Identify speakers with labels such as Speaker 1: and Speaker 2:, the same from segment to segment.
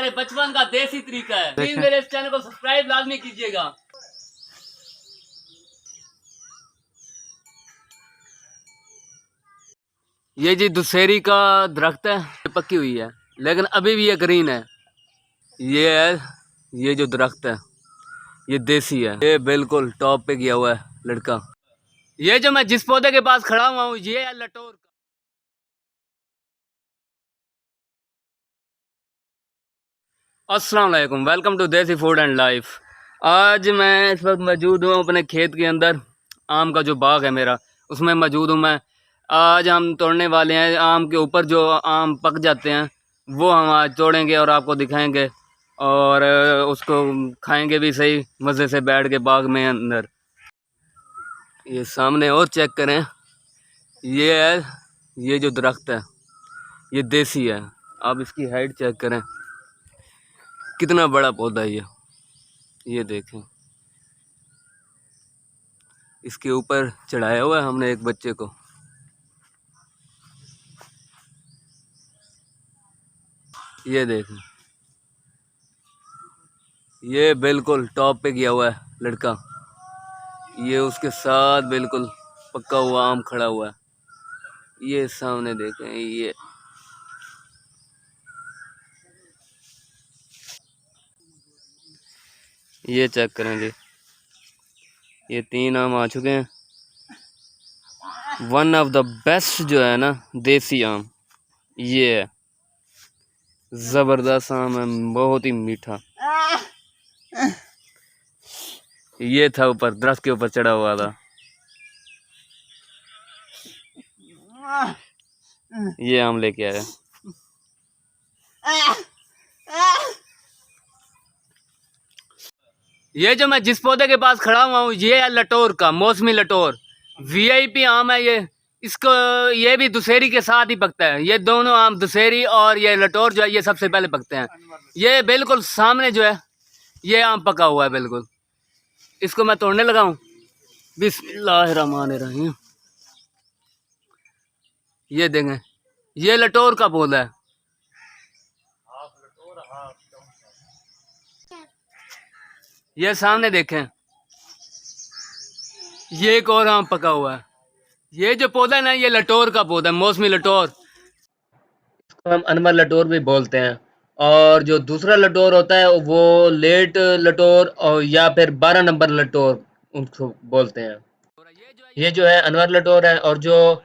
Speaker 1: हमारे बचपन का देसी तरीका है। प्लीज मेरे इस चैनल को सब्सक्राइब लाजमी कीजिएगा। ये जी दुशहरी का दरख्त है, पक्की हुई है लेकिन अभी भी ये ग्रीन है। ये है, ये जो दरख्त है ये देसी है, ये बिल्कुल टॉप पे किया हुआ है लड़का। ये जो मैं जिस पौधे के पास खड़ा हुआ हूँ ये है लटोर का। अस्सलाम वालेकुम, वेलकम टू देसी फूड एंड लाइफ। आज मैं इस वक्त मौजूद हूँ अपने खेत के अंदर। आम का जो बाग है मेरा, उसमें मौजूद हूँ मैं। आज हम तोड़ने वाले हैं आम के ऊपर जो आम पक जाते हैं, वो हम आज तोड़ेंगे और आपको दिखाएंगे और उसको खाएंगे भी सही मज़े से बैठ के बाग में अंदर। ये सामने और चेक करें, ये है, ये जो दरख्त है ये देसी है। आप इसकी हाइट चेक करें, कितना बड़ा पौधा है ये देखें। इसके ऊपर चढ़ाया हुआ है हमने एक बच्चे को। ये देखें, ये बिल्कुल टॉप पे किया हुआ है लड़का। ये उसके साथ बिल्कुल पक्का हुआ आम खड़ा हुआ है। ये सामने देखें, ये चेक करें जी, ये 3 आम आ चुके हैं। वन ऑफ द बेस्ट जो है ना देसी आम, ये है। ज़बरदस्त आम है, बहुत ही मीठा। ये था ऊपर दरख्त के ऊपर चढ़ा हुआ था। ये आम लेके आया। ये जो मैं जिस पौधे के पास खड़ा हुआ हूँ ये है लटोर का, मौसमी लटोर। वीआईपी आम है ये। इसको ये भी दुशहरी के साथ ही पकता है। ये दोनों आम, दुशहरी और ये लटोर जो है, ये सबसे पहले पकते हैं। ये बिल्कुल सामने जो है ये आम पका हुआ है बिल्कुल। इसको मैं तोड़ने लगा हूँ। बिस्मिल्लाहिर्रहमानिर्रहीम। ये देखें, ये लटोर का पौधा है। ये सामने देखें, ये एक और आम पका हुआ है। ये जो पौधा है ना ये लटोर का पौधा है, मौसमी लटोर। इसको हम अनवर लटोर भी बोलते हैं। और जो दूसरा लटोर होता है वो लेट लटोर और या फिर 12 नंबर लटोर उनको बोलते हैं। ये जो है अनवर लटोर है और जो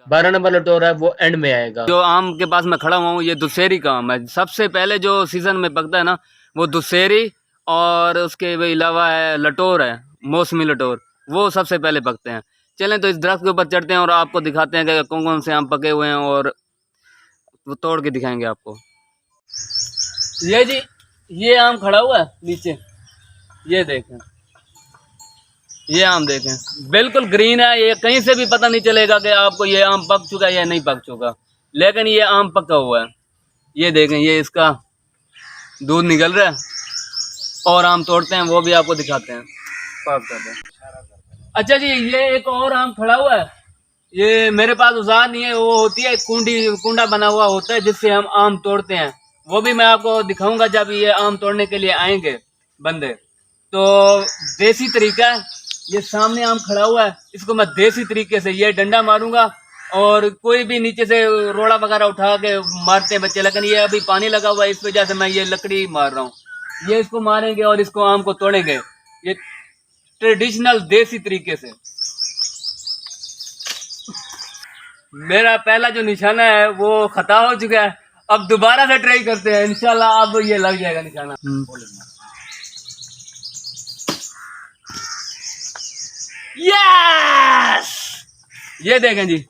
Speaker 1: 12 नंबर लटोर है वो एंड में आएगा। जो आम के पास मैं खड़ा हुआ हूँ ये दुशहरी का आम है। सबसे पहले जो सीजन में पकता है ना वो दुशहरी, और उसके अलावा है लटोर है, मौसमी लटोर, वो सबसे पहले पकते हैं। चलें तो इस दरख्त के ऊपर चढ़ते हैं और आपको दिखाते हैं कि कौन कौन से आम पके हुए हैं और वो तोड़ के दिखाएंगे आपको। ये जी, ये आम खड़ा हुआ है नीचे, ये देखें, ये आम देखें, बिल्कुल ग्रीन है। ये कहीं से भी पता नहीं चलेगा कि आपको ये आम पक चुका है या नहीं पक चुका, लेकिन ये आम पका हुआ है। ये देखें, ये इसका दूध निकल रहा है और आम तोड़ते हैं वो भी आपको दिखाते हैं। पास कर दें। अच्छा जी, ये एक और आम खड़ा हुआ है। ये मेरे पास औजार नहीं है, वो होती है कुंडा बना हुआ होता है जिससे हम आम तोड़ते हैं। वो भी मैं आपको दिखाऊंगा जब ये आम तोड़ने के लिए आएंगे बंदे। तो देसी तरीका है, ये सामने आम खड़ा हुआ है, इसको मैं देसी तरीके से ये डंडा मारूंगा और कोई भी नीचे से रोड़ा वगैरह उठा के मारते हैं बच्चे, लेकिन ये अभी पानी लगा हुआ है इस वजह से मैं ये लकड़ी मार रहा हूँ। ये इसको मारेंगे और इसको आम को तोड़ेंगे, ये ट्रेडिशनल देसी तरीके से। मेरा पहला जो निशाना है वो खता हो चुका है, अब दोबारा से ट्राई करते हैं, इंशाल्लाह अब ये लग जाएगा निशाना। यस, ये देखें जी,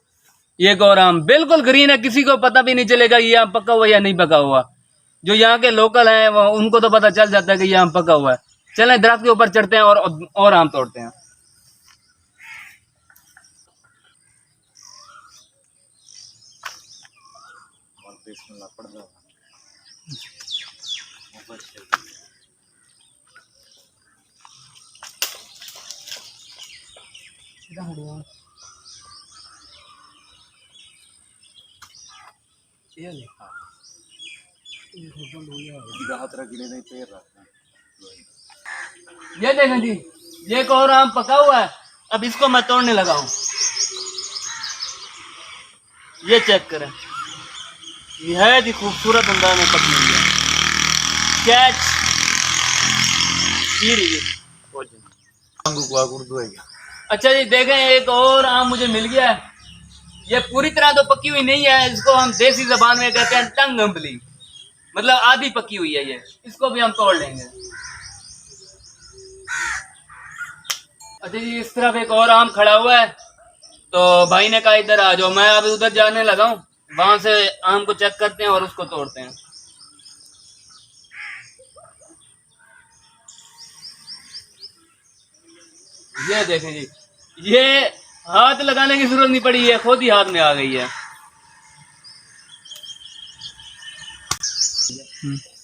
Speaker 1: ये एक और आम बिल्कुल ग्रीन है, किसी को पता भी नहीं चलेगा ये आम पका हुआ या नहीं पका हुआ। जो यहाँ के लोकल हैं उनको तो पता चल जाता है कि ये आम पका हुआ है। चलें दरख्त के ऊपर चढ़ते हैं और आम तोड़ते हैं। ये देखें जी, ये एक और आम पका हुआ है। अब इसको मैं तोड़ने लगा हूँ। ये चेक करें, निहायत ही खूबसूरत अंदाज में पकी हुई है। कैच अच्छा जी, देखें एक और आम मुझे मिल गया है। ये पूरी तरह तो पकी हुई नहीं है, इसको हम देसी जबान में कहते हैं टंग अम्बली, मतलब आधी पकी हुई है ये। इसको भी हम तोड़ लेंगे। अच्छा जी, इस तरफ एक और आम खड़ा हुआ है, तो भाई ने कहा इधर आ जाओ। मैं अभी उधर जाने लगा हूँ, वहां से आम को चेक करते हैं और उसको तोड़ते हैं। ये देखें जी, ये हाथ लगाने की जरूरत नहीं पड़ी है, खुद ही हाथ में आ गई है।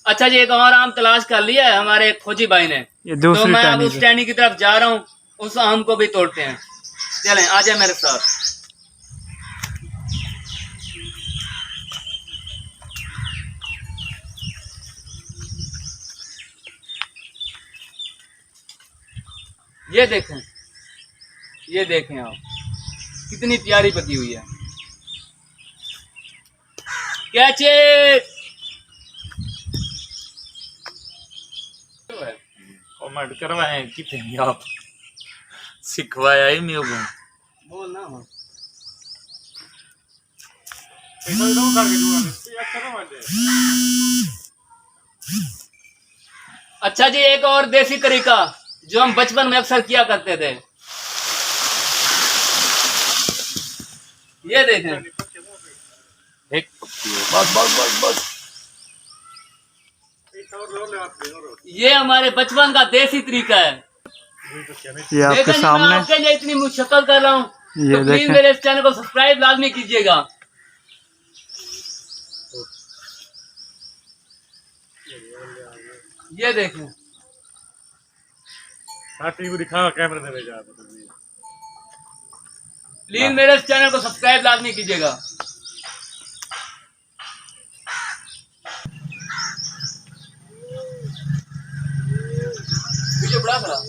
Speaker 1: अच्छा जी, एक और आम तलाश कर लिया है हमारे खोजी भाई ने, तो मैं अब उस टहनी की तरफ जा रहा हूँ, उस आम को भी तोड़ते हैं। चलें, आ जाए मेरे साथ। ये देखें, ये देखें आप, कितनी प्यारी पकी हुई है। कैचे
Speaker 2: कमेंट करवाए कितने आप सिखवाया ही नहीं होगा
Speaker 1: बोल ना। अच्छा जी, एक और देसी तरीका जो हम बचपन में अक्सर किया करते थे। ये देखें,
Speaker 2: एक बस बस बस बस
Speaker 1: ये हमारे बचपन का देसी तरीका है।
Speaker 3: ये आपके सामने,
Speaker 1: मैं आपके लिए इतनी मुश्किल कर रहा हूँ,
Speaker 3: ये
Speaker 1: तो प्लीज मेरे इस चैनल को सब्सक्राइब लाजमी कीजिएगा। ये देखें,
Speaker 2: दिखा कैमरे में जा
Speaker 1: प्लीज मेरे इस चैनल को सब्सक्राइब लाजमी कीजिएगा। वीडियो बड़ा खरा।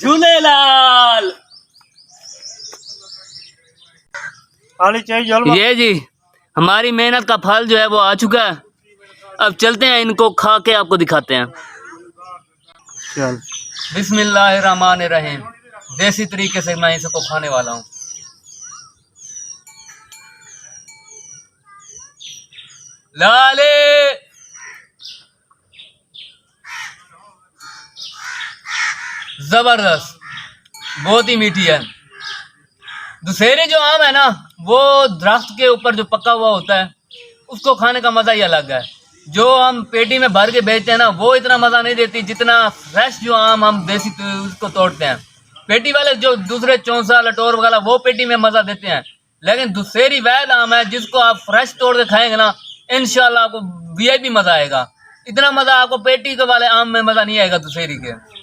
Speaker 1: झूलेलाल। ये जी, हमारी मेहनत का फल जो है वो आ चुका है। अब चलते हैं, इनको खा के आपको दिखाते हैं।
Speaker 3: चल
Speaker 1: बिस्मिल्लाहिर्रहमानिर्रहीम। देसी तरीके से मैं इसको खाने वाला हूँ। लाले जबरदस्त, बहुत ही मीठी है। दुशहरी जो आम है ना, वो दरख्त के ऊपर जो पका हुआ होता है, उसको खाने का मजा ही अलग है। जो हम पेटी में भर के बेचते हैं ना, वो इतना मजा नहीं देती जितना फ्रेश जो आम हम देसी उसको तोड़ते हैं। पेटी वाले जो दूसरे चौंसा लटोर वगैरह वो पेटी में मजा देते हैं, लेकिन दुशहरी वैद आम है जिसको आप फ्रेश तोड़ के खाएंगे ना, इंशाल्लाह आपको वीआईपी मजा आएगा। इतना मजा आपको पेटी के वाले आम में मजा नहीं आएगा दुशहरी के।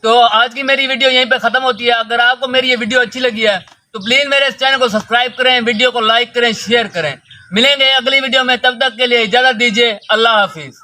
Speaker 1: तो आज की मेरी वीडियो यहीं पे खत्म होती है। अगर आपको मेरी ये वीडियो अच्छी लगी है तो प्लीज मेरे इस चैनल को सब्सक्राइब करें, वीडियो को लाइक करें, शेयर करें। मिलेंगे अगली वीडियो में, तब तक के लिए इजाजत दीजिए। अल्लाह हाफिज।